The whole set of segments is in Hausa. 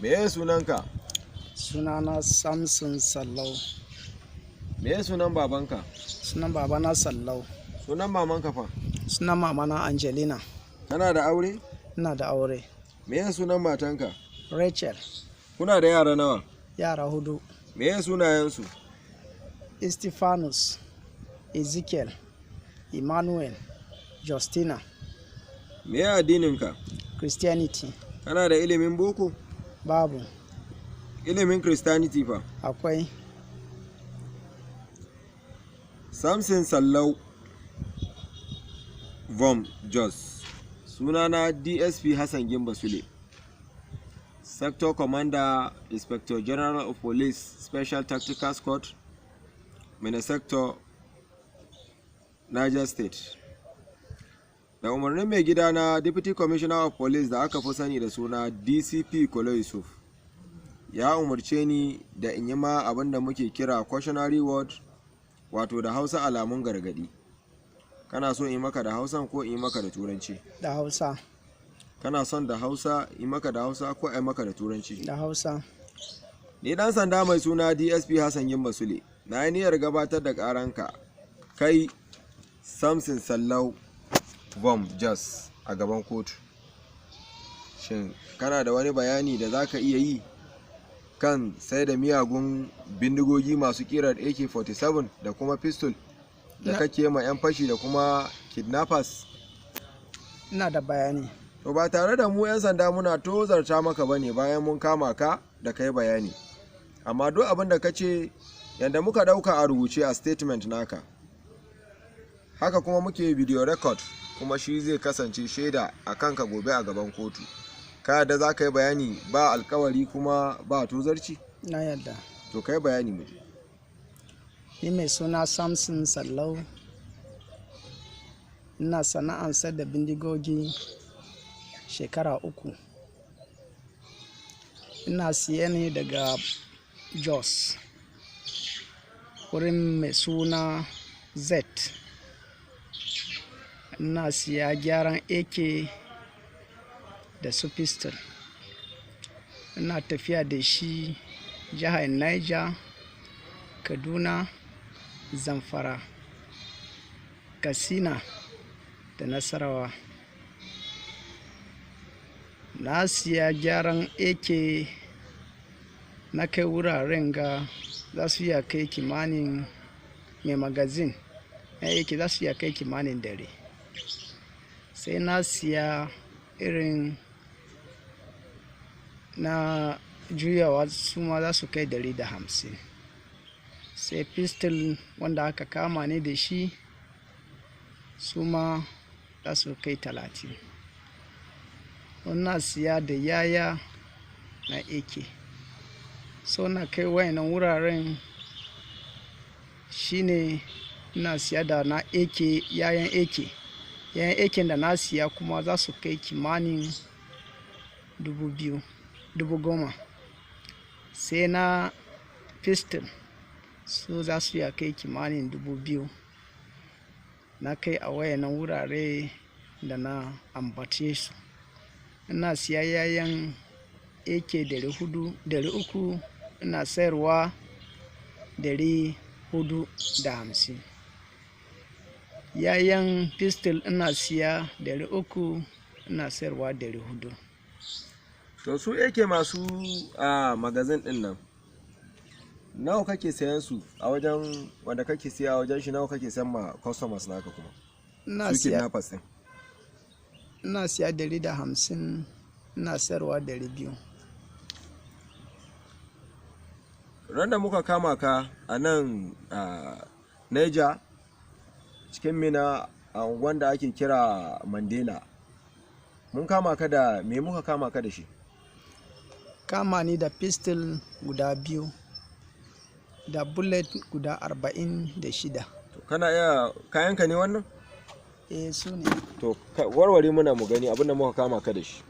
Me ya sunanka? Sunana Samson Salau. Me ya sunan babanka? Sunan babana Salau. Sunan mamanka fa? Sunan mamana Angelina. Kana da aure? Ina da aure. Me ya sunan matanka? Rachel. Kuna da yara nawa? Yara hudu. Me ya sunayensu? Stephanus, Ezekiel, Emmanuel, Justina. Me ya addininka? Christianity. Kana da ilimin boko? Babu. Ilimin Christianity fa? Akwai. Samson Salau Vom Jos. Sunana DSP Hassan Gimba Sule. Sector Commander, Inspector General of Police, Special Tactical Squad, Sector, Niger State. Da umarnin mai gida na Deputy Commissioner of Police da aka fi sani da suna DCP Kolo Yusuf, ya umarce ni da in yi ma abin da muke kira cautionary word, wato da Hausa alamun gargadi. Kana so in maka da Hausa ko in maka da Turanci? Da Hausa. Kana son da Hausa in maka da Hausa ko ai maka da Turanci? Da Hausa. Ni dan sanda mai suna DSP Hassan Gimba Sule. Na yi niyyar gabatar da karanka kai Samson Salau Vom Jos a gaban kotu. Shin kana da wani bayani da zaka iya yi kan sai da miyagun bindigogi masu kirar AK-47 da kuma pistol da kake ma 'yan fashi da kuma kidnappers? Ina da bayani. To ba tare da mu 'yan sanda muna tozarta maka bane bayan mun kama ka da kai bayani, amma duk abin da kace yanda muka dauka a rubuce a statement naka, haka kuma muke video record, kuma shi zai kasance shaida a kanka gobe a gaban kotu. Ka yadda za ka yi bayani ba alkawari kuma ba tozarci? Na yadda. To kai bayani mu. Ni mai suna Samson Salau. Ina sana'an sayar da bindigogi shekara 3. Ina siye ne daga Jos, wurin mai suna Z. Ina siya gyaran AK da su pistol. Ina tafiya da shi jihar Niger, Kaduna, Zamfara, Katsina da Nasarawa. Na siya gyaran AK na kai wuraren ga za su iya kai kimanin mai magazin na AK za su iya kai kimanin dare. Sai na siya irin na juyawa su ma za su kai 150. Sai pistol wanda aka kama ne da shi su ma za su kai 30. Wannan siya da yaya na AK. So na kai wayannan wuraren shine ina siya da na AK, yayan AK. Yayan AK da na siya kuma za su kai kimanin 10,000. Sai na pistol su za su ya kai kimanin 2,000. Na kai a wayannan wurare da na ambace su. Ina siya yayan AK 400, ina sayarwa 450. Yayan pistol ina siya 300, ina sayarwa 400. To su AK masu magazin din nan, nawa kake sayan su a wajen wanda kake siya a wajen shi? Nawa kake sayan ma customers naka kuma? Ina siya 150, ina sayarwa 200. Ran da muka kama ka a nan Neja cikin Mina a wanda ake kira Mandela, mun kama ka da me? Muka kama ka da shi? Kama ni da pistol guda 2 da bullet guda 46. To kana iya kayanka ne wannan? Su ne. To warware muna mu gani abinda muka kama ka da shi.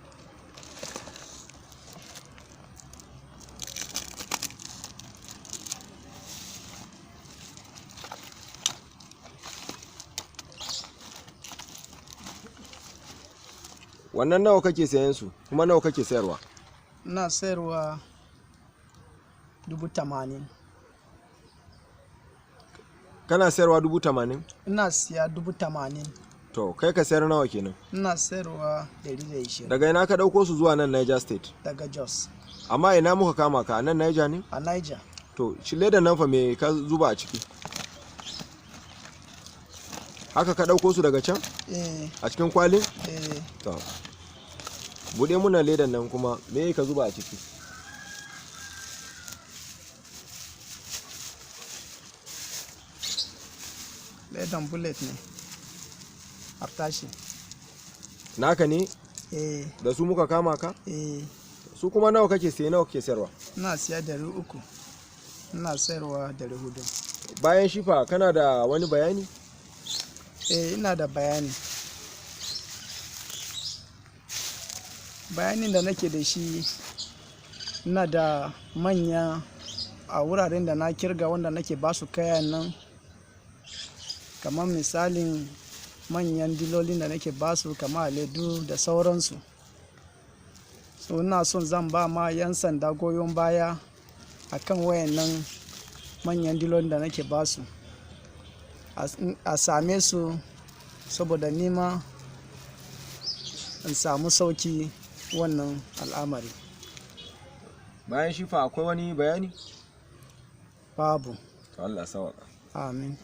Wannan nawa kake sayan su kuma nawa kake sayarwa? ina sayarwa 80,000. Kana sayarwa 80,000? Ina siya 80,000. To kai ka sayar nawa kenan? Ina sayarwa 120. Daga ina ka ɗauko su zuwa nan Niger State? Daga Jos. Amma ina muka kama ka, a nan Niger ne? A Niger. To shi ledan nan fa me ka zuba a ciki? Haka ka ɗauko su daga can? A cikin kwalin? To buɗe muna ledan nan kuma me ka zuba a ciki? Ledan bullet ne. Matashi. Naka ne? Da su muka kama ka? Su kuma nawa kake siye, nawa kake sayarwa? Ina siya 300. Ina sayarwa 400. Bayan shi fa kana da wani bayani? Ina da bayani. Bayanin da nake da shi, ina da manya a wuraren da na kirga wanda nake ba su kayan nan, kamar misalin manyan dilolin da nake ba su kamar Ledu da sauransu. So ina son zan ba ma 'yan sanda goyon baya akan wayannan manyan dilolin da nake ba su, a same su saboda nima in samu sauki wannan al'amari. Bayan shi fa akwai wani bayani? Babu. Allah sawaka. Amin.